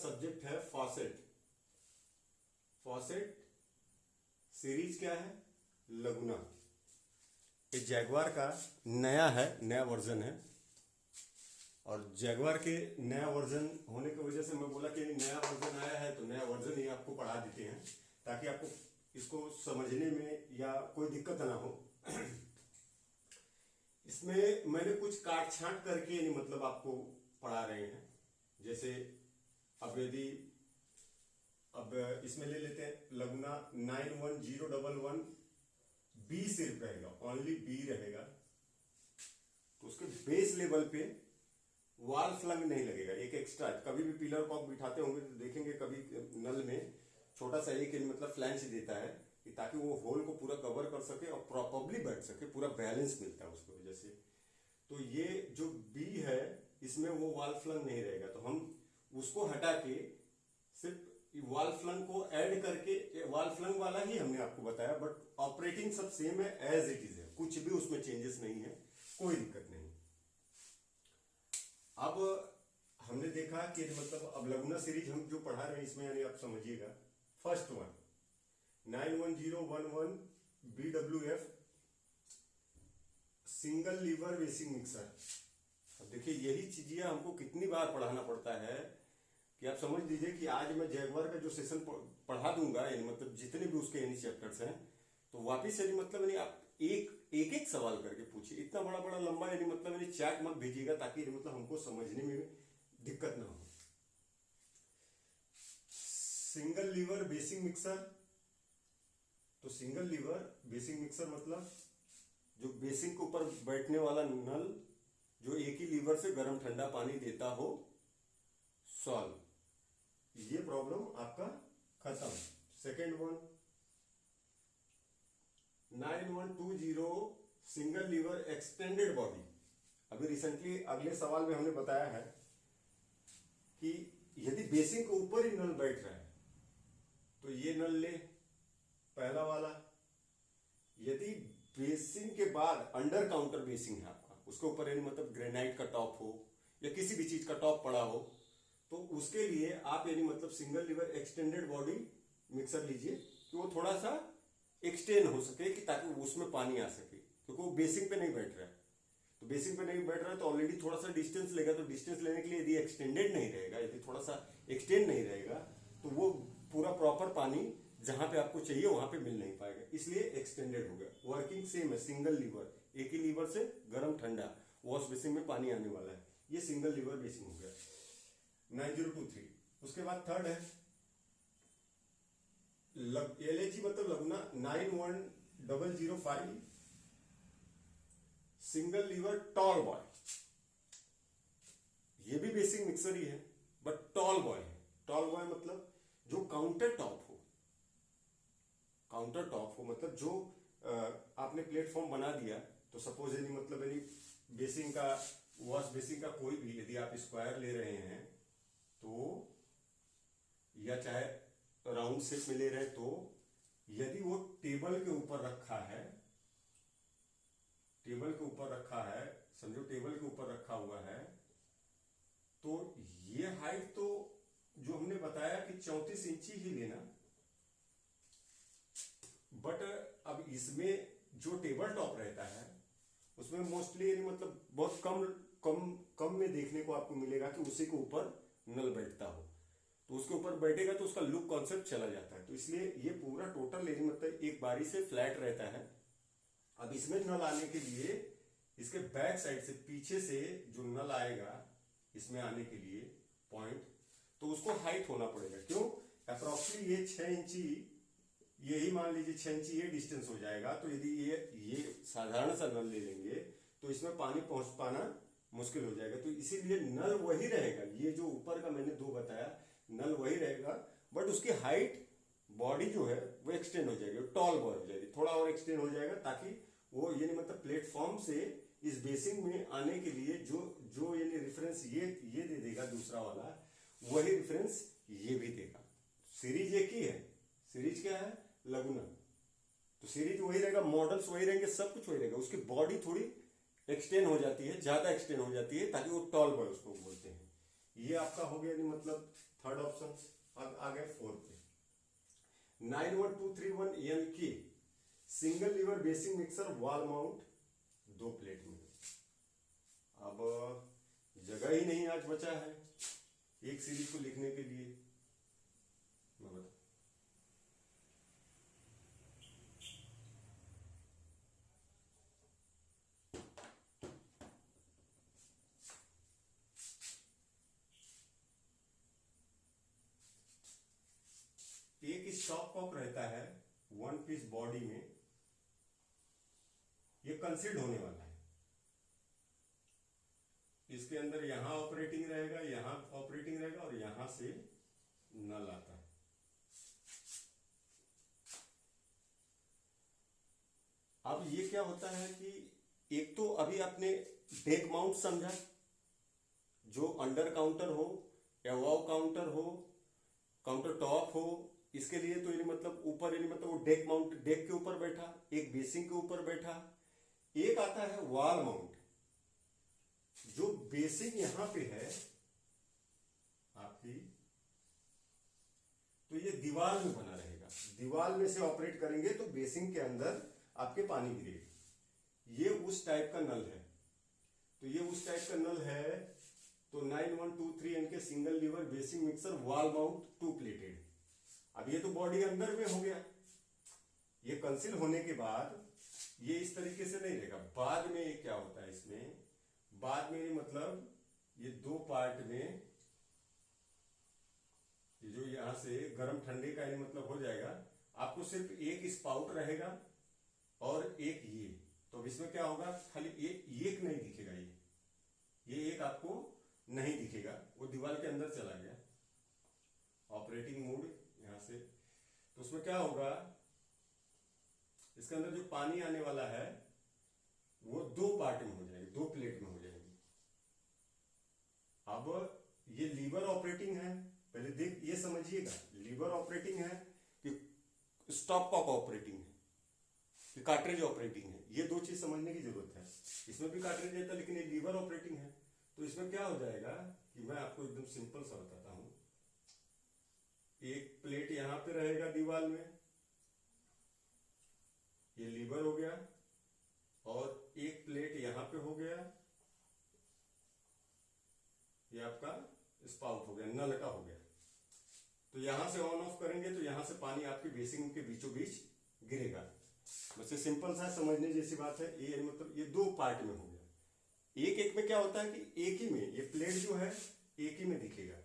Subject है faucet. Faucet series क्या है? लगुना। ये जैगवार का नया है, नया वर्जन है। और जैगवार के नया वर्जन होने की वजह से मैं बोला कि नया वर्जन आया है तो नया वर्जन ही आपको पढ़ा देते हैं, ताकि आपको इसको समझने में या कोई दिक्कत ना हो। इसमें मैंने कुछ काट छांट करके मतलब आपको पढ़ा रहे हैं। जैसे अब यदि अब इसमें ले लेते हैं लगुना 91011 बी सिर्फ रहेगा, ओनली बी रहेगा। तो उसके बेस लेवल पे वॉल फ्लंग नहीं लगेगा। एक एक्स्ट्रा, कभी भी पिलर को आप बिठाते होंगे तो देखेंगे कभी नल में छोटा सा एक मतलब फ्लैंच देता है कि ताकि वो होल को पूरा कवर कर सके और प्रॉपरली बैठ सके, पूरा बैलेंस मिलता है उसकी वजह से। तो ये जो बी है इसमें वो वॉल फ्लंग नहीं रहेगा, तो हम उसको हटा के सिर्फ वॉल फ्लंग को ऐड करके, वॉल फ्लंग वाला ही हमने आपको बताया, बट ऑपरेटिंग सब सेम है, एज इट इज है, कुछ भी उसमें चेंजेस नहीं है, कोई दिक्कत नहीं। अब हमने देखा कि मतलब अब लगुना सीरीज हम जो पढ़ा रहे हैं इसमें यानी आप समझिएगा। First one 91011 BWF single liver basic mixer. अब देखिए यही चीजें हमको कितनी बार पढ़ाना पड़ता है कि आप समझ लीजिए कि आज मैं जैगवार का जो सेशन पढ़ा दूंगा, यानी मतलब जितने भी उसके यानी चैप्टर्स हैं, तो वापिस यानी मतलब यानी आप एक सवाल करके पूछिए। इतना बड़ा बड़ा लंबा यानी मतलब यानी चैट मत भेजिएगा, ताकि मतलब हमको समझने में दिक्कत ना हो। Single liver basic mixer. तो सिंगल लीवर बेसिक मिक्सर मतलब जो बेसिक के ऊपर बैठने वाला नल जो एक ही लीवर से गर्म ठंडा पानी देता हो, सॉल्व। ये प्रॉब्लम आपका खत्म। Second one 9120 single liver extended body. अभी रिसेंटली अगले सवाल में हमने बताया है कि यदि बेसिन के ऊपर ही नल बैठ रहा है तो ये नल ले, पहला वाला। यदि बेसिन के बाद अंडर काउंटर बेसिन है आपका, उसके ऊपर यानी मतलब ग्रेनाइट का टॉप हो या किसी भी चीज का टॉप पड़ा हो, तो उसके लिए आप यानी मतलब single liver extended body mixer लीजिए कि वो थोड़ा सा एक्सटेंड हो सके, कि ताकि उसमें पानी आ सके, क्योंकि वो बेसिक पे नहीं बैठ रहा है। तो बेसिक पे नहीं बैठ रहा है तो ऑलरेडी थोड़ा सा डिस्टेंस लेगा, तो डिस्टेंस लेने के लिए यदि एक्सटेंडेड नहीं रहेगा, यदि थोड़ा सा एक्सटेंड नहीं रहेगा, तो वो पूरा प्रॉपर पानी जहां पे आपको चाहिए वहां पे मिल नहीं पाएगा, इसलिए एक्सटेंडेड हो गया। वर्किंग सेम है, सिंगल लीवर, एक ही लीवर से गर्म ठंडा वॉश बेसिन में पानी आने वाला है, ये सिंगल लीवर बेसिन हो गया 9023। उसके बाद थर्ड है LHG मतलब लगुना 91005 सिंगल लीवर टॉल बॉय। ये भी बेसिक मिक्सर ही है, बट टॉल बॉय है। टॉल बॉय मतलब जो काउंटर टॉप हो, काउंटर टॉप हो मतलब जो आपने प्लेटफॉर्म बना दिया, तो सपोज यदि मतलब यदि बेसिन का, वॉश बेसिन का कोई भी यदि आप स्क्वायर ले रहे हैं तो, या चाहे राउंड शेप में ले रहे हैं, तो यदि वो टेबल के ऊपर रखा है, टेबल के ऊपर रखा है, समझो टेबल के ऊपर रखा हुआ है, तो ये हाइट तो जो हमने बताया कि 34 इंची ही लेना। बट अब इसमें जो टेबल टॉप रहता है उसमें मोस्टली मतलब बहुत कम कम कम में देखने को आपको मिलेगा कि उसी के ऊपर नल बैठता हो, तो उसके ऊपर बैठेगा तो उसका लुक कॉन्सेप्ट चला जाता है। तो इसलिए ये पूरा टोटल यानी मतलब एक बारी से फ्लैट रहता है। अब इसमें नल आने के लिए इसके बैक साइड से, पीछे से जो नल आएगा इसमें आने के लिए पॉइंट, तो उसको हाइट होना पड़ेगा। क्यों? अप्रोक्सीमेटली ये 6 इंची, यही मान लीजिए 6 इंची ये डिस्टेंस हो जाएगा। तो यदि ये साधारण सा नल ले लेंगे तो इसमें पानी पहुंच पाना मुश्किल हो जाएगा। तो इसीलिए नल वही रहेगा, ये जो ऊपर का मैंने 2 बताया नल वही रहेगा, बट उसकी हाइट, बॉडी जो है वो एक्सटेंड हो जाएगी, टॉल बॉय हो जाएगी, थोड़ा और एक्सटेंड हो जाएगा, ताकि वो यानी मतलब प्लेटफॉर्म से इस बेसिन में आने के लिए जो जो यानी रेफरेंस ये दे देगा दूसरा वाला, वही रेफरेंस ये भी देगा। सीरीज एक ही है। सीरीज क्या है? लगुना। तो सीरीज वही रहेगा, मॉडल्स वही रहेंगे, सब कुछ वही रहेगा। उसकी बॉडी थोड़ी एक्सटेंड हो जाती है, ज्यादा एक्सटेंड हो जाती है, ताकि वो टॉल बॉय उसको बोलते हैं। ये आपका हो गया, मतलब थर्ड ऑप्शन। अब आ गए फोर्थ पे, 91231 के single liver basic mixer wall mount 2 plate में। अब जगह ही नहीं आज बचा है एक सीरीज को लिखने के लिए। मैं बता, एक स्टॉप कॉक रहता है 1 पीस बॉडी में, ये कंसील्ड होने वाला है। इसके अंदर यहां ऑपरेटिंग रहेगा, यहां ऑपरेटिंग रहेगा, और यहां से नल आता है। अब ये क्या होता है कि एक तो अभी आपने डेक माउंट समझा, जो अंडर काउंटर हो, अबव काउंटर हो, काउंटर टॉप हो, इसके लिए तो यानी मतलब ऊपर, यानी मतलब वो डेक माउंट, डेक के ऊपर बैठा, एक बेसिंग के ऊपर बैठा। एक आता है वॉल माउंट, जो बेसिंग यहां पे है आपकी, तो ये दीवार में बना रहेगा, दीवार में से ऑपरेट करेंगे तो बेसिंग के अंदर आपके पानी गिरेगा। ये उस टाइप का नल है, तो ये उस टाइप का नल है। तो 9123 के single liver basin mixer wall mount 2 plated. अब ये तो बॉडी अंदर में हो गया, ये कंसील होने के बाद ये इस तरीके से नहीं रहेगा। बाद में ये क्या होता है इसमें, बाद में मतलब ये 2 पार्ट में, ये जो यहां से गर्म ठंडे का मतलब हो जाएगा, आपको सिर्फ एक स्पाउट रहेगा और एक ये। तो अब इसमें क्या होगा, खाली एक नहीं दिखेगा, ये एक आपको नहीं दिखेगा, वो दीवार के अंदर चला गया। ऑपरेटिंग मोड यहां से, तो उसमें क्या होगा, इसके अंदर जो पानी आने वाला है वो 2 पार्ट में हो जाएगी, 2 प्लेट में हो जाएगी। अब ये लीवर ऑपरेटिंग है, पहले देख ये समझिएगा, लीवर ऑपरेटिंग है कि स्टॉप कॉक ऑपरेटिंग है कि कार्ट्रिज ऑपरेटिंग है, ये 2 चीज समझने की जरूरत है। इसमें भी कार्ट्रिज रहता है लेकिन ये लीवर ऑपरेटिंग है। तो इसमें क्या हो जाएगा कि मैं आपको एकदम सिंपल सा बताता हूं। एक प्लेट यहां पे रहेगा दीवार में, ये लीवर हो गया, और एक प्लेट यहां पे हो गया, ये आपका स्पाउट हो गया, नल का हो गया। तो यहां से ऑन ऑफ करेंगे तो यहां से पानी आपके बेसिंग के बीचों बीच गिरेगा। बस ये सिंपल सा समझने जैसी बात है। ये मतलब ये 2 पार्ट में हो गया। एक एक में क्या होता है कि एक ही में ये प्लेट जो है एक ही में दिखेगा,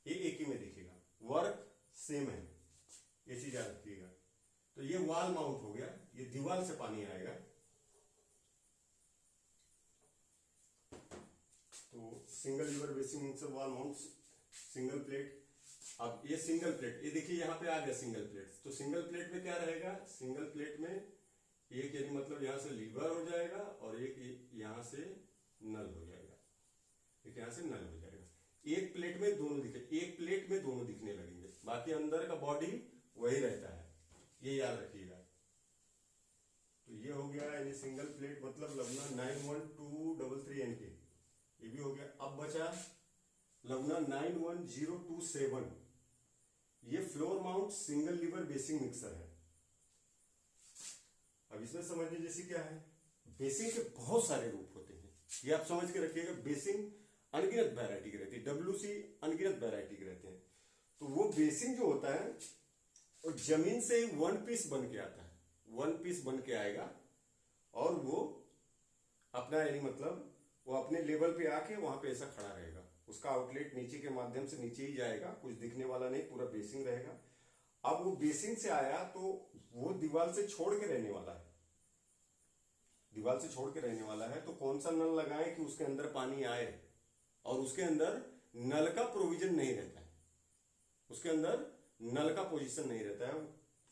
ये एक ही में दिखेगा, वर्क सेम है, ये चीज याद रखिएगा। तो ये वॉल माउंट हो गया, ये दीवार से पानी आएगा। तो single liver basin mixer wall mount single plate. अब ये सिंगल प्लेट, ये देखिए यहां पे आ गया सिंगल प्लेट। तो सिंगल प्लेट में क्या रहेगा, सिंगल प्लेट में एक यानी मतलब यहां से लीवर हो जाएगा और एक यहां से नल हो जाएगा, एक यहां से नल हो जाएगा। एक प्लेट में दोनों दिखे, एक प्लेट में दोनों दिखने लगेंगे, बाकी अंदर का बॉडी वही रहता है, ये याद रखिएगा। तो ये हो गया यानी सिंगल प्लेट मतलब लबना 91233 एनके, ये भी हो गया। अब बचा लबना 91027, ये floor mount single liver basin mixer है। अब इसमें समझने जैसी क्या है, बेसिंग के बहुत सारे रूप होते हैं, ये आप समझ के रखिएगा। बेसिंग अनगिनत वैरायटी की रहती है, डब्ल्यूसी अनगिनत वैरायटी के रहते हैं। तो वो बेसिंग जो होता है वो जमीन से ही 1 पीस बन के आता है, 1 पीस बन के आएगा, और वो अपना यानी मतलब वो अपने लेवल पे आके वहां पे ऐसा खड़ा रहेगा। उसका आउटलेट नीचे के माध्यम से नीचे ही जाएगा, कुछ दिखने वाला नहीं, पूरा बेसिंग रहेगा। अब वो बेसिंग से आया तो वो दीवार से छोड़ के रहने वाला है, दीवार से छोड़ के रहने वाला है। तो कौन सा नल लगाएं कि उसके अंदर पानी आए, और उसके अंदर नल का प्रोविजन नहीं रहता है, उसके अंदर नल का पोजीशन नहीं रहता है।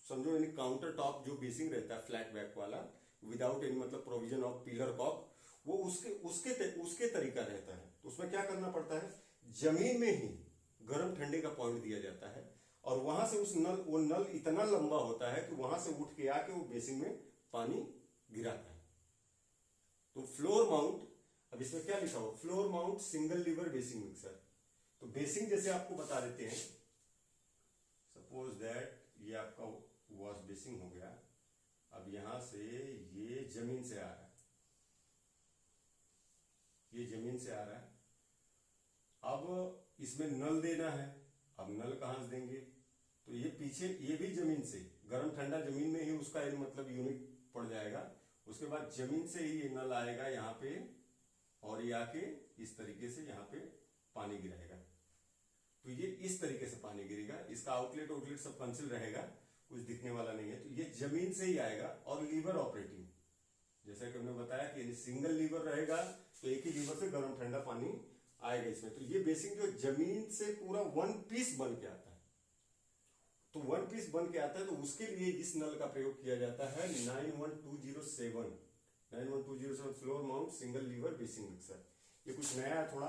समझो यानी काउंटर टॉप जो बेसिंग रहता है फ्लैट बैक वाला, विदाउट एनी मतलब प्रोविजन ऑफ पिलर कॉक, वो उसके तरीका रहता है। तो उसमें क्या करना पड़ता है, जमीन में ही गर्म ठंडे का पॉइंट दिया जाता है, और वहां से वो नल इतना लंबा होता है कि वहां से उठ के आके वो बेसिंग में पानी गिराता है। तो फ्लोर माउंट अब इसमें क्या लिखा हो, floor mount single liver basin mixer. तो बेसिंग जैसे आपको बता देते हैं, सपोज दैट ये आपका वॉश बेसिंग हो गया। अब यहां से ये जमीन से आ रहा है, ये जमीन से आ रहा है। अब इसमें नल देना है। अब नल कहां से देंगे, तो ये पीछे ये भी जमीन से, गर्म ठंडा जमीन में ही उसका मतलब यूनिट पड़ जाएगा। उसके बाद जमीन से ही ये नल आएगा यहाँ पे, और ये आके इस तरीके से यहाँ पे पानी गिराएगा। तो ये इस तरीके से पानी गिरेगा, इसका आउटलेट सब कंसिल रहेगा, कुछ दिखने वाला नहीं है। तो ये जमीन से ही आएगा। और लीवर ऑपरेटिंग, जैसा कि हमने बताया कि सिंगल लीवर रहेगा, तो एक ही लीवर से गर्म ठंडा पानी आएगा इसमें। तो ये बेसिक जो जमीन से पूरा वन पीस बन के आता है, तो वन पीस बन के आता है, तो उसके लिए इस नल का प्रयोग किया जाता है 91207 floor mount single liver basin mixer. ये कुछ नया है थोड़ा।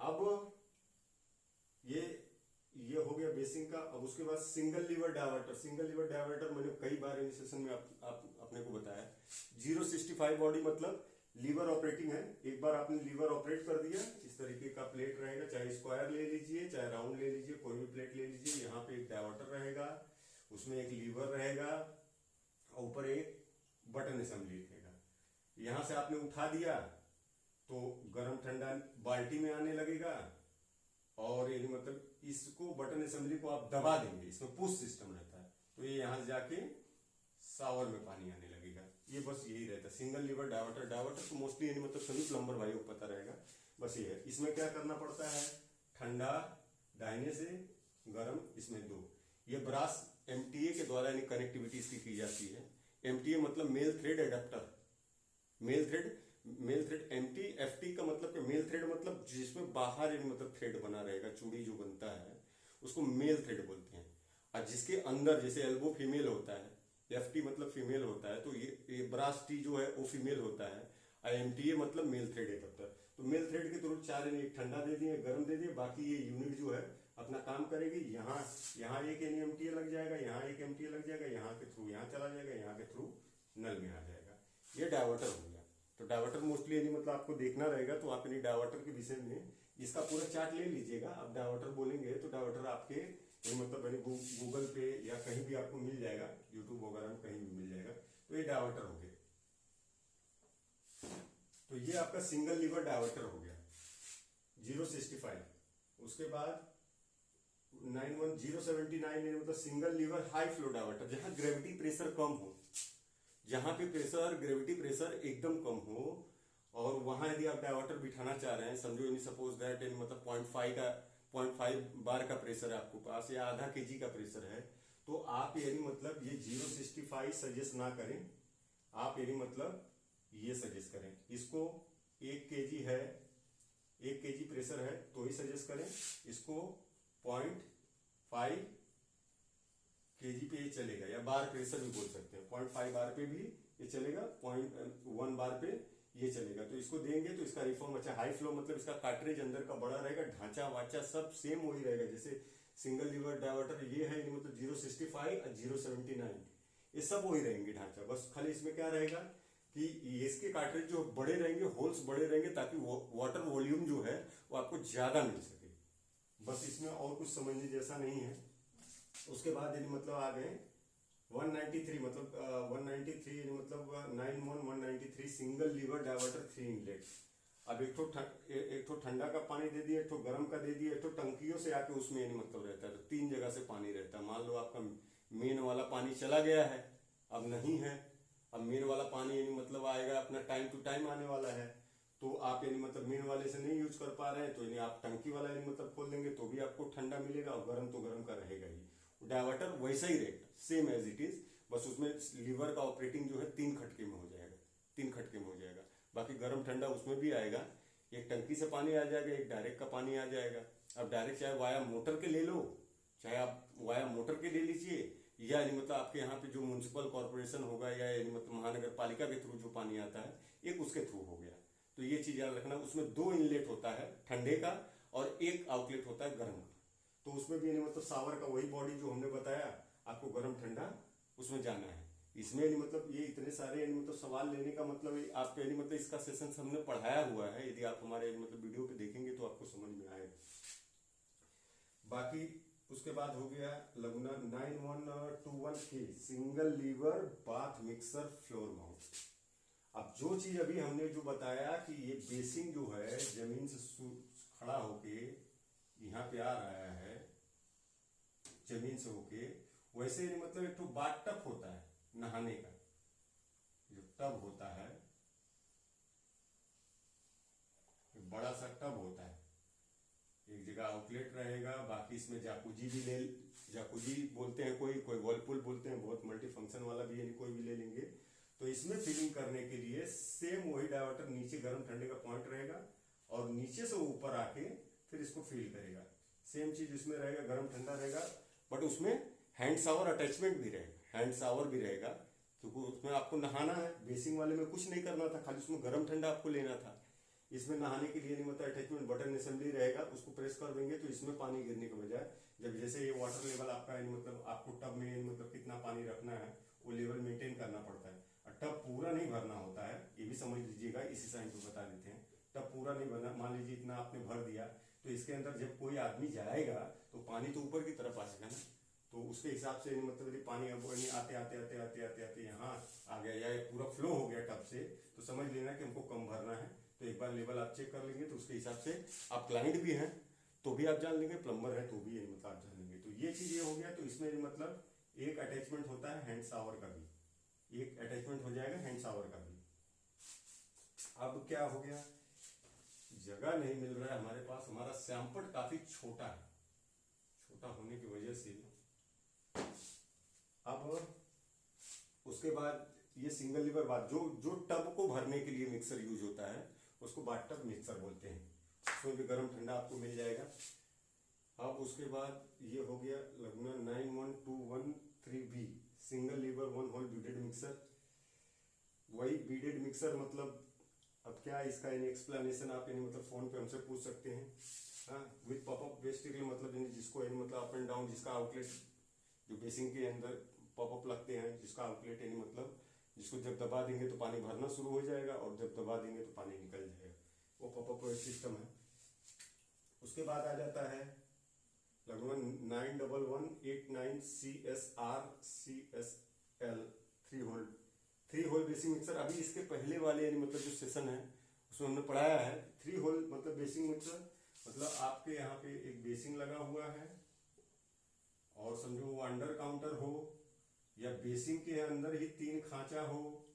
अब ये हो गया बेसिंग का। अब उसके बाद single liver diverter. Single liver diverter मैंने कई बार इन सेशन में अपने को बताया। 065 बॉडी मतलब लीवर ऑपरेटिंग है। एक बार आपने लीवर ऑपरेट कर दिया, इस तरीके का प्लेट रहेगा, चाहे स्क्वायर ले लीजिए चाहे राउंड ले लीजिए, कोई भी प्लेट ले लीजिए। यहाँ पे एक डायवर्टर रहेगा, उसमें एक लीवर रहेगा, और ऊपर एक बटन असेंबली रहेगा। यहां से आपने उठा दिया तो गर्म ठंडा बाल्टी में आने लगेगा, और ये मतलब इसको बटन असेंबली को आप दबा देंगे, इसमें पुश सिस्टम रहता है, तो ये यहां से जाके शावर में पानी आने लगेगा। ये बस यही रहता है सिंगल लीवर डायवर्टर। डायवर्टर तो मोस्टली यानी मतलब सभी प्लम्बर भाइयों को पता रहेगा। बस ये है। इसमें क्या करना पड़ता है, ठंडा दाहिने से, गर्म इसमें दो। ये ब्रास एमटीए के द्वारा यानी कनेक्टिविटी इसकी की जाती है। एमटीए मतलब male thread adapter. Male thread MT FT का मतलब कि मेल थ्रेड मतलब जिसमें बाहर यानी मतलब थ्रेड बना रहेगा, चूड़ी जो बनता है उसको मेल थ्रेड बोलते हैं। और जिसके अंदर जैसे एल्बो फीमेल होता है, एफटी मतलब फीमेल होता है, तो ये ब्रास टी जो है वो फीमेल होता है, और एमटीए मतलब मेल थ्रेड एडेप्टर। तो मेल थ्रेड के थ्रू चार यानी एक ठंडा दे दिए, गर्म दे दिए, बाकी ये यूनिट जो है अपना काम करेगी। यहाँ एक एमटीए लग जाएगा, यहाँ एक एमटीए लग जाएगा, यहाँ के थ्रू यहाँ चला जाएगा, यहाँ के थ्रू नल में आ जाएगा। ये डायवर्टर हो गया। तो डायवर्टर मोस्टली यानी मतलब आपको देखना रहेगा, तो आप यानी डायवर्टर के विषय में इसका पूरा चार्ट ले लीजिएगा। आप डायवर्टर बोलेंगे तो डायवर्टर आपके मतलब यानी गूगल पे या कहीं भी आपको मिल जाएगा, यूट्यूब वगैरह में कहीं भी मिल जाएगा। तो ये डायवर्टर हो गया। तो ये आपका सिंगल लीवर डायवर्टर हो गया 065। उसके बाद 91079 मतलब single liver high flow diverter, जहां ग्रेविटी प्रेशर कम हो, जहां पे प्रेशर ग्रेविटी प्रेशर एकदम कम हो, और वहां यदि आप डायवर्टर बिठाना चाह रहे हैं, समझो यानी सपोज दैट यानी मतलब 0.5 बार का प्रेशर है आपको पास, या आधा केजी का प्रेशर है, तो आप यानी मतलब ये 065 सजेस्ट ना करें। आप यानी मतलब ये सजेस्ट करें, इसको 1 केजी है, 1 केजी प्रेशर है तो ही सजेस्ट करें। इसको 0.5 केजी पे ये चलेगा, या बार प्रेशर भी बोल सकते हैं। 0.5 बार पे भी ये चलेगा, 0.1 बार पे ये चलेगा। तो इसको देंगे तो इसका रिफॉर्म अच्छा हाई फ्लो मतलब इसका कार्ट्रिज अंदर का बड़ा रहेगा, ढांचा वाचा सब सेम वही रहेगा। जैसे सिंगल लीवर डायवर्टर ये है मतलब 065 और 079 ये सब वही रहेंगे ढांचा। बस खाली इसमें क्या रहेगा कि इसके कार्ट्रिज जो बड़े रहेंगे, होल्स बड़े रहेंगे, ताकि वाटर वॉल्यूम जो है वो आपको ज्यादा मिल सके। बस इसमें और कुछ समझने जैसा नहीं है। उसके बाद यदि मतलब आ गए 193 मतलब 193 यानी मतलब 91193 सिंगल लीवर डायवर्टर 3 इनलेट। अब एक ठो ठंडा का पानी दे दिया, एक ठो गर्म का दे दिया, एक ठो टंकियों से आके उसमें यानी मतलब रहता है। तो 3 जगह से पानी रहता है। मान लो आपका मेन वाला पानी चला गया है, अब नहीं है, अब मेन वाला पानी यानी मतलब आएगा अपना टाइम टू टाइम आने वाला है, तो आप यानी मतलब मेन वाले से नहीं यूज कर पा रहे हैं, तो यानी आप टंकी वाला यानी मतलब खोल देंगे तो भी आपको ठंडा मिलेगा, और गर्म तो गर्म का रहेगा ही। डायवर्टर वैसा ही रहेगा, सेम एज इट इज, बस उसमें लीवर का ऑपरेटिंग जो है 3 खटके में हो जाएगा, 3 खटके में हो जाएगा। बाकी गर्म ठंडा उसमें भी आएगा, एक टंकी से पानी आ जाएगा, एक डायरेक्ट का पानी आ जाएगा। अब डायरेक्ट चाहे वाया मोटर के ले लो, चाहे आप वाया मोटर के ले लीजिए, या यानी मतलब आपके यहाँ पे जो म्यूनसिपल कॉर्पोरेशन होगा या यानी मतलब महानगर पालिका के थ्रू जो पानी आता है, एक उसके थ्रू हो गया। तो ये चीज याद रखना, उसमें 2 इनलेट होता है, ठंडे का और एक आउटलेट होता है गर्म का। तो उसमें भी मतलब शावर का वही बॉडी जो हमने बताया आपको, गर्म ठंडा उसमें जाना है। इसमें मतलब ये इतने सारे मतलब सवाल लेने का मतलब आपको मतलब इसका सेशन हमने पढ़ाया हुआ है, यदि आप हमारे मतलब वीडियो पे देखेंगे तो आपको समझ में आएगा। बाकी उसके बाद हो गया लगुना 9121K single liver bath mixer floor mount. अब जो चीज अभी हमने जो बताया कि ये बेसिंग जो है जमीन से खड़ा होके यहाँ पे आ रहा है, जमीन से होके, वैसे मतलब एक तो बाथ टब होता है नहाने का, जो टब होता है, एक बड़ा सा टब होता है, एक जगह आउटलेट रहेगा, बाकी इसमें जाकुजी भी ले, जाकुजी बोलते हैं कोई, कोई वर्लपूल बोलते हैं, बहुत मल्टी फंक्शन वाला भी है, कोई भी ले लेंगे। तो इसमें फिलिंग करने के लिए सेम वही डायवर्टर नीचे गर्म ठंडे का पॉइंट रहेगा और नीचे से ऊपर आके फिर इसको फिल करेगा। सेम चीज इसमें रहेगा, गर्म ठंडा रहेगा, बट उसमें हैंड शावर अटैचमेंट भी रहेगा, हैंड शावर भी रहेगा, क्योंकि उसमें आपको नहाना है। बेसिंग वाले में कुछ नहीं करना था, खाली उसमें गर्म ठंडा आपको लेना था। इसमें नहाने के लिए नहीं मतलब अटैचमेंट बटन असेंबली रहेगा, उसको प्रेस कर देंगे तो इसमें पानी गिरने के बजाय, जब जैसे ये वाटर लेवल आपका मतलब आपको टब में मतलब कितना पानी रखना है वो लेवल मेंटेन करना पड़ता है, और टब पूरा नहीं भरना होता है, ये भी समझ लीजिएगा, इसी साइन को बता देते हैं। टब पूरा नहीं भरना, मान लीजिए इतना आपने भर दिया तो इसके अंदर जब कोई आदमी जाएगा तो पानी तो ऊपर की तरफ आएगा ना, तो उसके हिसाब से मतलब यदि पानी अब आते आते आते आते आते आते यहाँ आ गया या पूरा फ्लो हो गया टब से, तो समझ लेना कि हमको कम भरना है। तो एक बार लेवल आप चेक कर लेंगे तो उसके हिसाब से, आप क्लाइंट भी हैं तो भी आप जान लेंगे, प्लम्बर है तो भी मतलब आप जान लेंगे। तो ये चीज ये हो गया। तो इसमें मतलब एक अटैचमेंट होता है हैंड शावर का भी, एक अटैचमेंट हो जाएगा हैंड शावर का भी। अब क्या हो गया, जगह नहीं मिल रहा है हमारे पास, हमारा सैंपल काफी छोटा है, छोटा होने की वजह से अब उसके बाद ये सिंगल लीवर बात जो टब को भरने के लिए मिक्सर यूज होता है उसको बाथ टब मिक्सर बोलते हैं, उसमें भी गर्म ठंडा आपको मिल जाएगा। अब उसके बाद ये हो गया Laguna 91213B single lever one hole beaded mixer. वही बीडेड मिक्सर मतलब अब क्या इसका एक्सप्लेनेशन आप मतलब फोन पे हमसे पूछ सकते हैं। हाँ, विद पॉपअप वेस्टिकल मतलब जिसको मतलब अप एंड डाउन, जिसका आउटलेट जो बेसिंग के अंदर पॉपअप लगते हैं, जिसका आउटलेट मतलब जिसको जब दबा देंगे तो पानी भरना शुरू हो जाएगा और जब दबा देंगे तो पानी निकल जाएगा, वो पॉपअप सिस्टम है। उसके बाद आ जाता है लगभग 91189CSR three whole basin mixer. अभी इसके पहले वाले मतलब जो सेशन है उसमें हमने पढ़ाया है 3 होल मतलब बेसिंग मिक्सर, मतलब आपके यहाँ पे एक बेसिंग लगा हुआ है और समझो वो अंडर काउंटर हो या बेसिंग के अंदर ही 3 खांचा हो,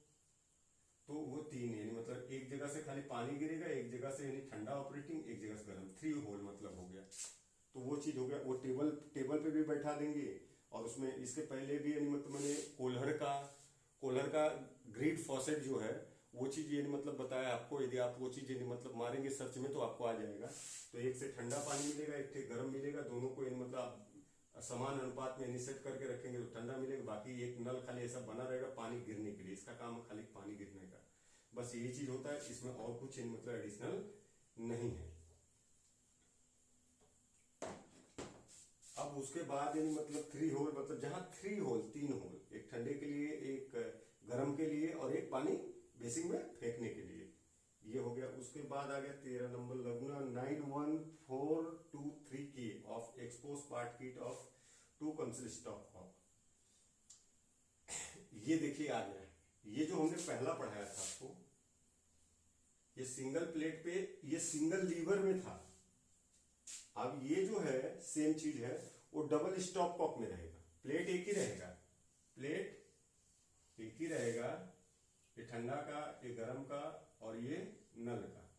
तो वो 3 मतलब एक जगह से खाली पानी गिरेगा, एक जगह से ठंडा ऑपरेटिंग, एक जगह से गर्म, 3 होल मतलब हो गया। तो वो चीज हो गया। वो टेबल पे भी बैठा देंगे और उसमें इसके पहले भी मतलब मैंने कोल्हर का ग्रिड फॉसेट जो है वो चीज मतलब बताया आपको, यदि आप वो चीज मतलब मारेंगे सर्च में तो आपको आ जाएगा। तो एक से ठंडा पानी मिलेगा, एक से गर्म मिलेगा, दोनों को मतलब आप समान अनुपात में सेट करके रखेंगे तो ठंडा मिलेगा। बाकी एक नल खाली ऐसा बना रहेगा पानी गिरने के लिए, इसका काम है खाली पानी गिरने का, बस यही चीज होता है, इसमें और कुछ मतलब एडिशनल नहीं है। अब उसके बाद मतलब 3 होल मतलब जहां 3 होल 3 होल, एक ठंडे के लिए, एक गर्म के लिए और एक पानी बेसिंग में फेंकने के लिए, ये हो गया। उसके बाद आ गया 13 number लगुना 91423K of expose part kit of 2 consist of. ये देखिए आ गया, ये जो हमने पहला पढ़ाया था आपको, ये सिंगल प्लेट पे ये सिंगल लीवर में था। अब ये जो है सेम चीज है, वो डबल स्टॉप कॉक में रहेगा, प्लेट एक ही रहेगा, प्लेट एक ही रहेगा, ये ठंडा का, ये गर्म का और ये नल का,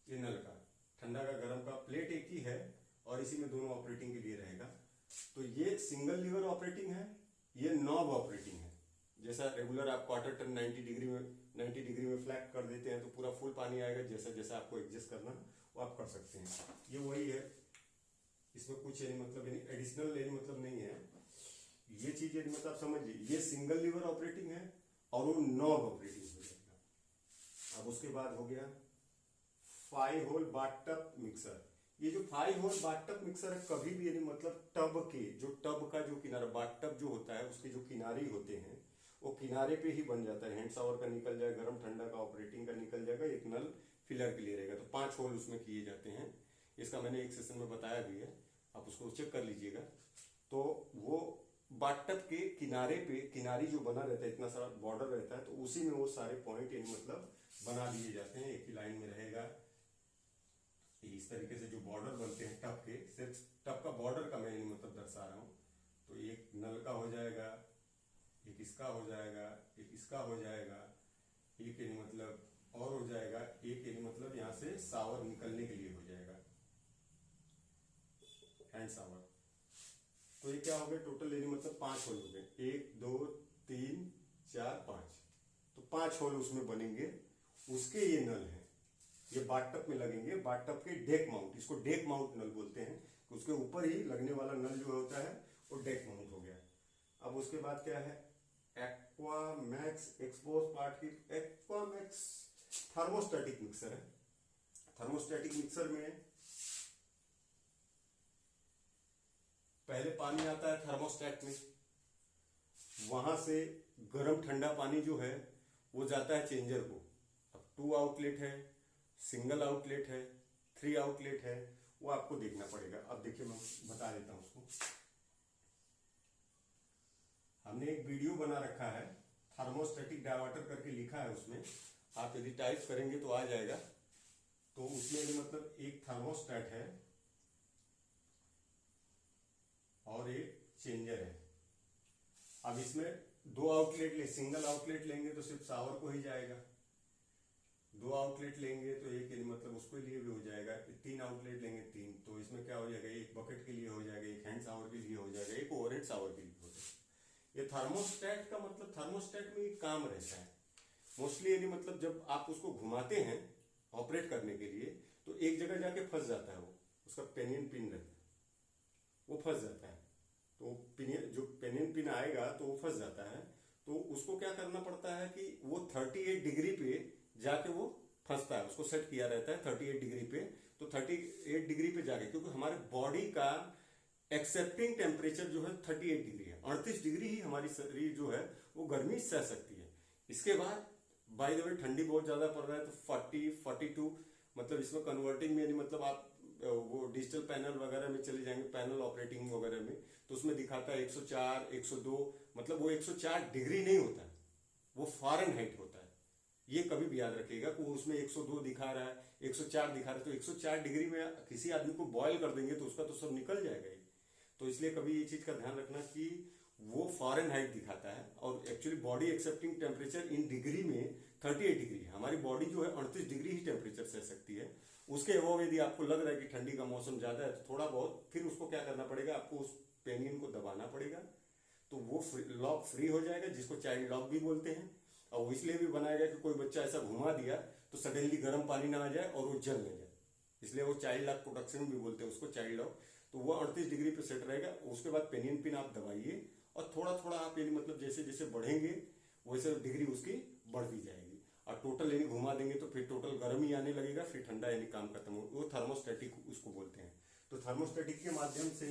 ये नल का, ठंडा का गर्म का, प्लेट एक ही है और इसी में दोनों ऑपरेटिंग के लिए रहेगा। तो ये सिंगल लीवर ऑपरेटिंग है, ये नॉब ऑपरेटिंग है। जैसा रेगुलर आप क्वार्टर टर्न 90 डिग्री में फ्लैट कर देते हैं तो पूरा फुल पानी आएगा, जैसा जैसा आपको एडजस्ट करना वो आप कर सकते हैं। ये वही है, इसमें कुछ मतलब एडिशनल मतलब नहीं है, ये चीज मतलब आप समझिए, ये सिंगल लीवर ऑपरेटिंग है और वो नॉब ऑपरेटिंग हो जाएगा। अब उसके बाद हो गया 5 होल बाथ टब मिक्सर। ये जो 5 होल बाथटब मिक्सर है कभी भी यानी मतलब टब के जो टब का जो किनारा बाथटब जो होता है उसके जो किनारे होते हैं वो किनारे पे ही बन जाता है। हैंड शावर का निकल जाए, गर्म ठंडा का ऑपरेटिंग का निकल जाएगा, एक नल फिलर के लिए रहेगा। तो 5 होल उसमें किए जाते हैं। इसका मैंने एक सेशन में बताया भी है, आप उसको चेक कर लीजिएगा। तो वो बाथटब के किनारे पे किनारी जो बना रहता है, इतना सारा बॉर्डर रहता है, तो उसी में वो सारे पॉइंट यानी मतलब बना दिए जाते हैं, एक ही लाइन में रहेगा। इस तरीके से जो बॉर्डर बनते हैं टब के, सिर्फ टब का बॉर्डर का मैं मतलब दर्शा रहा हूँ। तो एक नल का हो जाएगा, एक इसका हो जाएगा, एक इसका हो जाएगा, एक यानी मतलब और हो जाएगा, एक यानी मतलब यहाँ से शावर निकलने के लिए हो जाएगा, हैंड शावर। तो ये क्या हो गया टोटल यानी मतलब 5 होल हो गए, 1 2 3 4 5। तो 5 होल उसमें बनेंगे। उसके ये नल हैं, ये बाथटब में लगेंगे। बाथटब के डेक माउंट, इसको डेक माउंट नल बोलते हैं। उसके ऊपर ही लगने वाला नल जो होता है वो डेक माउंट हो गया। अब उसके बाद क्या है, एक्वामैक्स एक्सपोज पार्ट की। एक्वामैक्स थर्मोस्टैटिक मिक्सर है। थर्मोस्टैटिक मिक्सर में पहले पानी आता है थर्मोस्टैट में, वहां से गर्म ठंडा पानी जो है वो जाता है चेंजर को। अब 2 आउटलेट है, सिंगल आउटलेट है, 3 आउटलेट है, वो आपको देखना पड़ेगा। अब देखिए मैं बता देता हूं उसको। हमने एक वीडियो बना रखा है, थर्मोस्टैटिक डायवर्टर करके लिखा है उसमें, आप यदि टाइप करेंगे तो आ जाएगा। तो उसमें मतलब एक थर्मोस्टैट है और एक चेंजर है। अब इसमें 2 आउटलेट ले, सिंगल आउटलेट लेंगे तो सिर्फ शावर को ही जाएगा, 2 आउटलेट लेंगे तो एक मतलब उसके लिए भी हो जाएगा, 3 आउटलेट लेंगे 3, तो इसमें क्या हो जाएगा, एक बकेट के लिए हो जाएगा, एक हैंड शावर के लिए हो जाएगा, एक ओवरहेड शावर के लिए हो जाएगा। ये थर्मोस्टैट का मतलब थर्मोस्टैट में एक काम रहता है मोस्टली यानी मतलब जब आप उसको घुमाते हैं ऑपरेट करने के लिए तो एक जगह जाके फंस जाता है, वो उसका पेनियन पिन रहता है, वो फंस जाता है। तो पिनियन जो पेनियन पिन आएगा तो वो फंस जाता है। तो उसको क्या करना पड़ता है कि वो 38 डिग्री पे जाके वो फंसता है, उसको सेट किया रहता है 38 डिग्री पे। तो 38 डिग्री पे जाके, क्योंकि हमारे बॉडी का एक्सेप्टिंग टेम्परेचर जो है 38 डिग्री है, 38 डिग्री ही हमारी शरीर जो है वो गर्मी सह सकती है। इसके बाद बाय द वे ठंडी बहुत ज्यादा पड़ रहा है तो 40 42 मतलब इसमें कन्वर्टिंग में मतलब आप वो डिजिटल पैनल वगैरह में चले जाएंगे, पैनल ऑपरेटिंग वगैरह में, तो उसमें दिखाता है 104 102, मतलब वो 104 डिग्री नहीं होता है, वो फ़ारेनहाइट होता है। ये कभी भी याद रखिएगा कि वो उसमें 102 दिखा रहा है, 104 दिखा रहा है, तो 104 डिग्री में किसी आदमी को बॉयल कर देंगे तो उसका तो सब निकल जाएगा ही। तो इसलिए कभी ये चीज का ध्यान रखना कि वो फ़ारेनहाइट दिखाता है और actually body accepting temperature in degree में 38 डिग्री है। हमारी बॉडी जो है 38 डिग्री ही टेम्परेचर सह सकती है। उसके अबव यदि आपको लग रहा है कि ठंडी का मौसम ज्यादा है तो थोड़ा बहुत फिर उसको क्या करना पड़ेगा, आपको उस पेनियन को दबाना पड़ेगा, तो वो लॉक फ्री हो जाएगा, जिसको चाइल्ड लॉक भी बोलते हैं। और वो इसलिए भी बनाया गया कि कोई बच्चा ऐसा घुमा दिया तो सडनली गर्म पानी ना आ जाए और वो जल न जाए, इसलिए वो चाइल्ड लॉक प्रोटेक्शन भी बोलते हैं उसको, चाइल्ड लॉक। तो वो 38 डिग्री पे सेट रहेगा। उसके बाद पेनियन पिन आप दबाइए और थोड़ा थोड़ा आप यानी मतलब जैसे जैसे बढ़ेंगे वैसे डिग्री उसकी बढ़ती जाएगी, और टोटल यानी घुमा देंगे तो फिर टोटल गर्म ही आने लगेगा, फिर ठंडा यानी काम खत्म हो, वो थर्मोस्टेटिक उसको बोलते हैं। तो थर्मोस्टेटिक के माध्यम से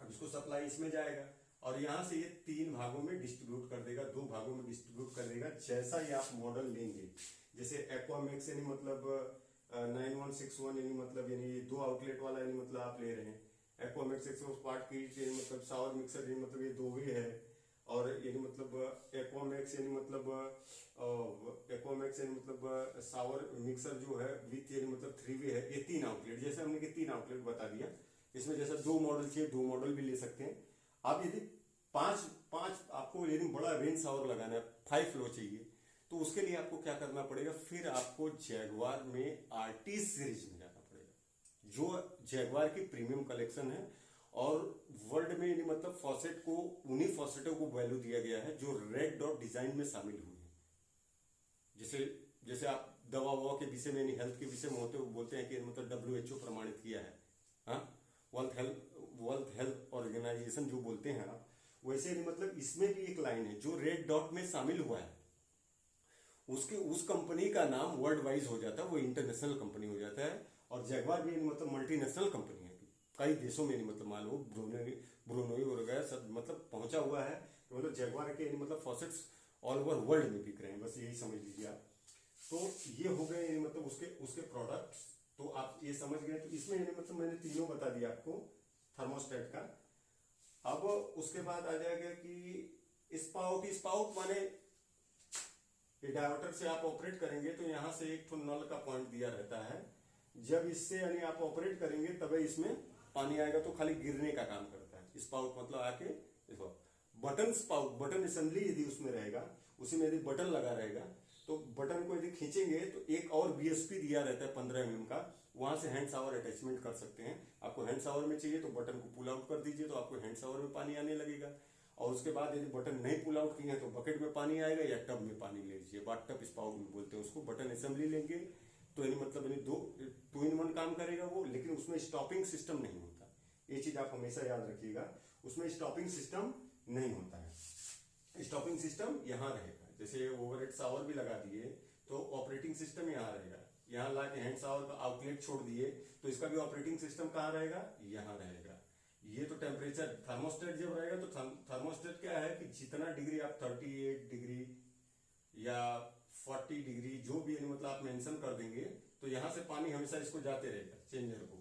अब इसको सप्लाई इसमें जाएगा और यहाँ से ये 3 भागों में डिस्ट्रीब्यूट कर देगा, 2 भागों में डिस्ट्रीब्यूट कर देगा, जैसा ही आप मॉडल लेंगे। जैसे एक्वामैक्स यानी मतलब 9161 यानी मतलब यानी 2 आउटलेट वाला यानी मतलब आप ले रहे हैं, एक्वामैक्स एक्सपोज पार्ट की मतलब शावर मिक्सर यानी मतलब ये 2 वे है, और यानी मतलब एक्वामैक्स यानी मतलब शावर मिक्सर जो है विथ यानी मतलब 3 वे है, ये 3 आउटलेट। जैसे हमने कि 3 आउटलेट बता दिया, इसमें जैसा 2 मॉडल चाहिए 2 मॉडल भी ले सकते हैं आप। यदि 5 आपको यदि बड़ा रेन शावर लगाना है, 5 फ्लो चाहिए, तो उसके लिए आपको क्या करना पड़ेगा, फिर आपको जैगवार में आरटी सीरीज में जाना पड़ेगा, जो जैगवार की प्रीमियम कलेक्शन है। और वर्ल्ड में यानी मतलब फॉसेट को उन्हीं फॉसेटों को वैल्यू दिया गया है जो रेड डॉट डिजाइन में शामिल हुई है। जैसे जैसे आप दवा ववा के विषय में यानी हेल्थ के विषय में होते बोलते हैं कि मतलब WHO प्रमाणित किया है, हाँ, वर्ल्ड हेल्थ ऑर्गेनाइजेशन जो बोलते हैं आप, वैसे नहीं मतलब इसमें भी एक लाइन है जो रेड डॉट में शामिल हुआ है, उसके उस कंपनी का नाम वर्ल्ड वाइज हो जाता है, वो इंटरनेशनल कंपनी हो जाता है और जैगवार भी यानी मतलब मल्टीनेशनल कंपनी है, कई देशों में यानी मतलब मान लो ब्रुनोई वगैरह सब मतलब पहुंचा हुआ है। तो मतलब जैगवार के यानी मतलब फॉसेट्स ऑल ओवर वर्ल्ड में बिक रहे हैं, बस यही समझ लीजिए आप। तो ये हो गए यानी मतलब उसके उसके प्रोडक्ट्स, तो आप ये समझ गए। तो इसमें यानी मतलब मैंने तीनों बता दिया आपको थर्मोस्टेट का। अब उसके बाद आ जाएगा कि स्पाउट। स्पाउट माने ये डायोटर से आप ऑपरेट करेंगे तो यहाँ से एक तो नल का पॉइंट दिया रहता है, जब इससे यानी आप ऑपरेट करेंगे तभी इसमें पानी आएगा, तो खाली गिरने का काम करता है। स्पाउट मतलब आके देखो बटन स्पाउट, बटन असेंबली यदि उसमें रहेगा, उसी में यदि बटन लगा रहेगा तो बटन को यदि खींचेंगे तो एक और बीएसपी दिया रहता है 15 mm का, वहां से हैंड शावर अटैचमेंट कर सकते हैं। आपको हैंड शावर में चाहिए तो बटन को पुल आउट कर दीजिए तो आपको हैंड शावर में पानी आने लगेगा। और उसके बाद यदि बटन नहीं पुल आउट किए हैं तो बकेट में पानी आएगा या टब में पानी ले लीजिए, बाथ टब स्पाउट में बोलते हैं उसको। बटन असेंबली लेंगे तो यानी मतलब यानी 2-in-1 काम करेगा वो, लेकिन उसमें स्टॉपिंग सिस्टम नहीं होता। ये चीज आप हमेशा याद रखिएगा, उसमें स्टॉपिंग सिस्टम नहीं होता है। स्टॉपिंग सिस्टम यहाँ रहेगा, जैसे ओवरहेड शावर भी लगा दिए तो ऑपरेटिंग सिस्टम यहाँ रहेगा। यहाँ ला के हैंड शावर का आउटलेट छोड़ दिए तो इसका भी ऑपरेटिंग सिस्टम कहाँ रहेगा, यहाँ रहेगा। ये तो टेम्परेचर थर्मोस्टेट जब रहेगा तो थर्मोस्टेट क्या है कि जितना डिग्री आप 38 डिग्री या 40 डिग्री जो भी मतलब आप मेंशन कर देंगे तो यहाँ से पानी हमेशा इसको जाते रहेगा चेंजर को।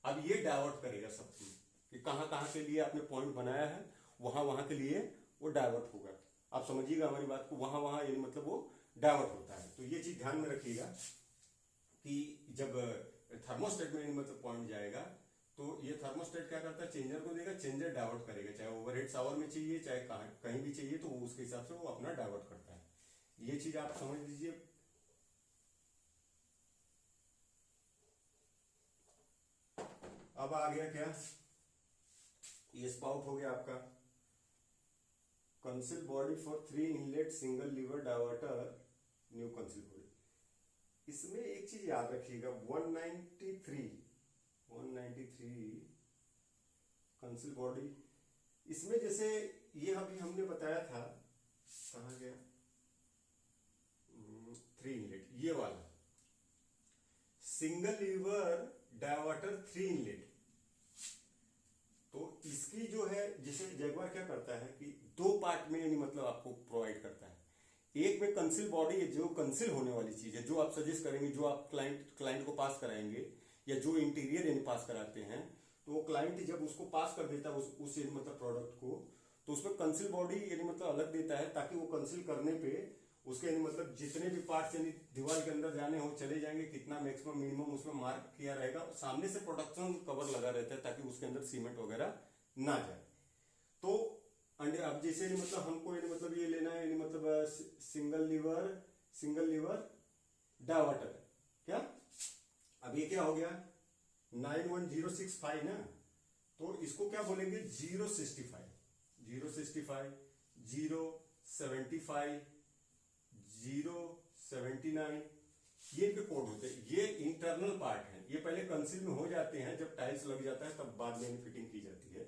अब ये डाइवर्ट करेगा सब कुछ कि कहाँ कहाँ के लिए आपने पॉइंट बनाया है वहां वहां के लिए वो डाइवर्ट होगा। आप समझिएगा हमारी बात को, वहां वहां यानी मतलब वो डाइवर्ट होता है। तो ये चीज ध्यान में रखिएगा कि जब थर्मोस्टेट में मतलब पॉइंट जाएगा तो ये थर्मोस्टेट क्या करता है, चेंजर को देगा, चेंजर डाइवर्ट करेगा, चाहे ओवरहेड शावर में चाहिए चाहे कहीं भी चाहिए तो वो उसके हिसाब से वो अपना डाइवर्ट करता है। ये चीज आप समझ लीजिए। अब आ गया क्या, ये स्पाउट हो गया आपका। Concealed body for 3 inlet single lever diverter, new concealed body. इसमें एक चीज याद रखिएगा, 193 कंसिल बॉडी, इसमें जैसे ये अभी हमने बताया था, कहाँ गया 3 इनलेट, ये वाला सिंगल लीवर डायवर्टर 3 इनलेट। तो इसकी जो है, जैसे जैगवार क्या करता है कि 2 पार्ट में यानी मतलब आपको प्रोवाइड करता है। एक में कंसिल बॉडी, जो कंसिल होने वाली चीज है, जो आप सजेस्ट करेंगे, जो आप क्लाइंट को पास कराएंगे या जो इंटीरियर यानी पास कराते हैं, तो वो क्लाइंट जब उसको पास कर देता है उस मतलब प्रोडक्ट को, तो उसमें कंसिल बॉडी यानी मतलब अलग देता है, ताकि वो कंसिल करने पे उसके यानी मतलब जितने भी पार्ट्स यानी दीवार के अंदर जाने हो चले जाएंगे, कितना मैक्सिमम मिनिमम उसमें मार्क किया रहेगा। सामने से प्रोडक्शन कवर लगा रहता है ताकि उसके अंदर सीमेंट वगैरह ना जाए। तो अब जैसे मतलब हमको यानी मतलब ये लेना है यानी मतलब सिंगल लीवर डायवर्टर, क्या अब ये क्या हो गया 91065 ना, तो इसको क्या बोलेंगे 065, 065, 075, 079, ये इनके कोड होते हैं। ये इंटरनल पार्ट है, ये पहले कंसील में हो जाते हैं, जब टाइल्स लग जाता है तब बाद में फिटिंग की जाती है।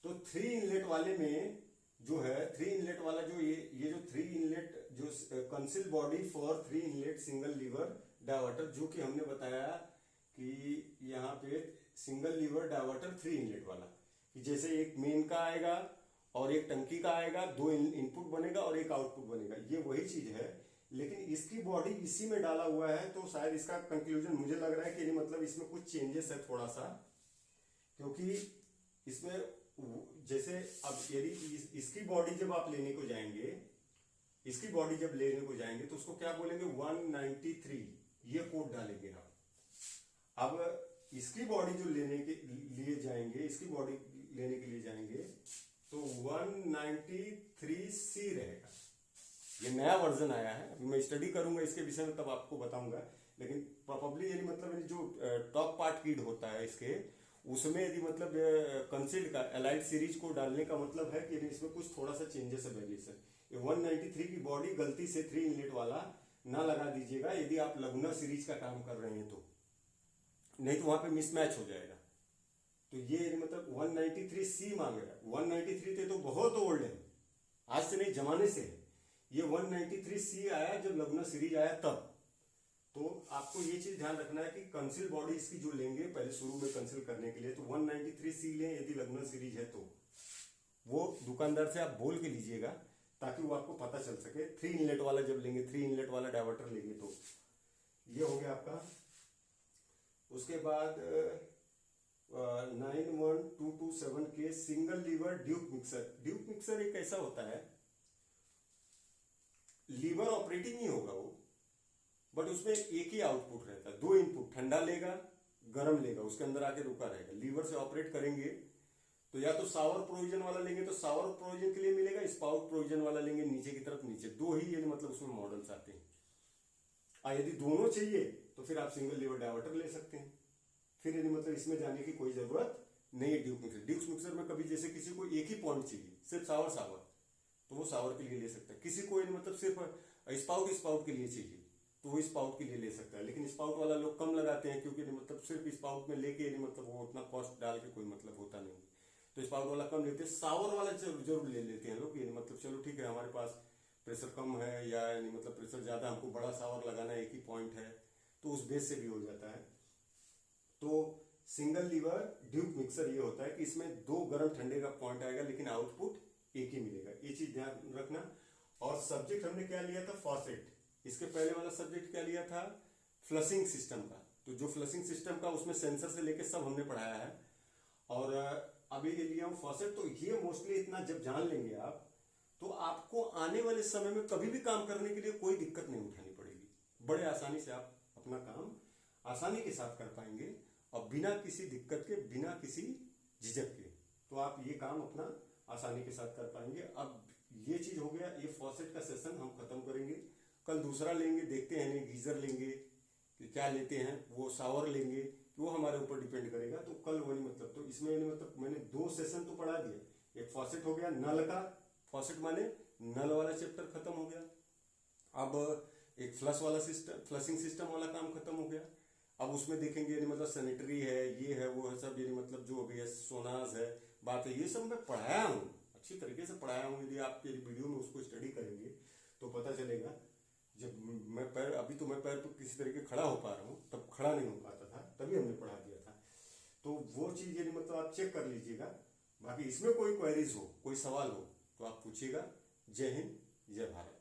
तो 3 इनलेट वाले में जो है, 3 इनलेट वाला जो ये जो 3 इनलेट जो conceal body for 3 inlet single liver diverter, जो कि हमने बताया कि यहाँ पे सिंगल लीवर डायवर्टर 3 इनलेट वाला, कि जैसे एक मेन का आएगा और एक टंकी का आएगा, 2 इनपुट बनेगा और एक आउटपुट बनेगा, ये वही चीज है। लेकिन इसकी बॉडी इसी में डाला हुआ है, तो शायद इसका कंक्लूजन मुझे लग रहा है कि मतलब इसमें कुछ चेंजेस है थोड़ा सा, क्योंकि इसमें जैसे अब यदि इसकी बॉडी जब आप लेने को जाएंगे, इसकी बॉडी जब लेने को जाएंगे तो उसको क्या बोलेंगे 193, ये कोड डालेंगे आप। अब इसकी बॉडी जो लेने के लिए जाएंगे, इसकी बॉडी लेने के लिए जाएंगे तो 193C रहेगा। ये नया वर्जन आया है, अभी मैं स्टडी करूंगा इसके विषय में तब आपको बताऊंगा, लेकिन प्रोबेबली यानी मतलब जो टॉप पार्ट किड होता है इसके, उसमें यदि मतलब कंसील्ड का एलाइट सीरीज को डालने का मतलब है कि इसमें कुछ थोड़ा सा चेंजेस है वेरिएशन। ये 193 की बॉडी गलती से 3 इनलेट वाला ना लगा दीजिएगा यदि आप लगुना सीरीज का काम कर रहे हैं तो, नहीं तो वहां पे मिसमैच हो जाएगा। तो ये मतलब 193C मांग रहा है, 193 तो बहुत ओल्ड है, आज से नहीं जमाने से है। ये 193C आया जब लगुना सीरीज आया तब, तो आपको ये चीज ध्यान रखना है कि कंसिल बॉडी इसकी जो लेंगे पहले शुरू में कंसिल करने के लिए, तो 193 सी लें यदि लग्नर सीरीज है तो। वो दुकानदार से आप बोल के लीजिएगा ताकि वो आपको पता चल सके। 3 इनलेट वाला जब लेंगे, 3 इनलेट वाला डायवर्टर लेंगे तो ये हो गया आपका। उसके बाद 91227 के single liver Duke mixer. Duke mixer एक ऐसा होता है, लीवर ऑपरेटिंग ही होगा वो, बट उसमें एक ही आउटपुट रहता है, 2 इनपुट, ठंडा लेगा गर्म लेगा, उसके अंदर आके रुका रहेगा। लीवर से ऑपरेट करेंगे तो या तो सावर प्रोविजन वाला लेंगे तो सावर प्रोविजन के लिए मिलेगा, स्पाउट प्रोविजन वाला लेंगे नीचे की तरफ नीचे, 2 ही यानी मतलब उसमें मॉडल्स आते हैं। यदि दोनों चाहिए तो फिर आप सिंगल लीवर डायवर्टर ले सकते हैं। फिर यानी मतलब इसमें जाने की कोई जरूरत नहीं है। ड्यूक मिक्सर, ड्यूक मिक्सर में कभी जैसे किसी को एक ही पॉइंट चाहिए, सिर्फ सावर सावर, तो वो सावर के लिए ले सकता है। किसी को मतलब सिर्फ स्पाउट स्पाउट के लिए चाहिए तो वो स्पाउट के लिए ले सकता है। लेकिन स्पाउट वाला लोग कम लगाते हैं क्योंकि मतलब सिर्फ स्पाउट में लेके मतलब वो उतना कॉस्ट डाल के कोई मतलब होता नहीं, तो स्पाउट वाला कम लेते हैं। सावर वाला जरूर ले लेते हैं लोग, यानी मतलब चलो ठीक है हमारे पास प्रेशर कम है या यानी मतलब प्रेशर ज्यादा, हमको बड़ा सावर लगाना है, एक ही पॉइंट है, तो उस बेस से भी हो जाता है। तो सिंगल लीवर ड्यूक मिक्सर ये होता है कि इसमें 2 गर्म ठंडे का पॉइंट आएगा लेकिन आउटपुट एक ही मिलेगा, ये चीज ध्यान रखना। और सब्जेक्ट हमने क्या लिया था, फॉसेट। इसके पहले वाला सब्जेक्ट क्या लिया था, फ्लशिंग सिस्टम का। तो जो फ्लशिंग सिस्टम का उसमें सेंसर से लेके सब हमने पढ़ाया है। और अभी ये लिया हूं फॉसेट। तो ये मोस्टली इतना जब जान लेंगे आप तो आपको आने वाले समय में कभी भी काम करने के लिए कोई दिक्कत नहीं उठानी पड़ेगी। बड़े आसानी से आप अपना काम आसानी के साथ कर पाएंगे और बिना किसी दिक्कत के, बिना किसी झिझक के, तो आप ये काम अपना आसानी के साथ कर पाएंगे। अब ये चीज हो गया, ये फॉसेट का सेशन हम खत्म करेंगे। कल दूसरा लेंगे, देखते हैं नहीं गीजर लेंगे कि क्या लेते हैं, वो सावर लेंगे, वो हमारे ऊपर डिपेंड करेगा। तो कल वही मतलब, तो इसमें मतलब मैंने 2 सेशन तो पढ़ा दिया। एक फॉसेट हो गया नल का, फॉसेट माने नल वाला चैप्टर खत्म हो गया। अब एक फ्लश वाला सिस्टम, फ्लशिंग सिस्टम वाला काम खत्म हो गया। अब उसमें देखेंगे यानी मतलब सैनिटरी है, ये है, वो है, सब यानी मतलब जो अभी है सोनास है, बात है, ये सब मैं पढ़ाया हूँ, अच्छी तरीके से पढ़ाया हूँ। यदि आप वीडियो में उसको स्टडी करेंगे तो पता चलेगा। जब मैं पैर, अभी तो मैं पैर पर किसी तरीके खड़ा हो पा रहा हूँ, तब खड़ा नहीं हो पाता था, तभी हमने पढ़ा दिया था। तो वो चीज यानी मतलब आप चेक कर लीजिएगा। बाकी इसमें कोई क्वेरीज हो, कोई सवाल हो तो आप पूछिएगा। जय हिंद, जय भारत।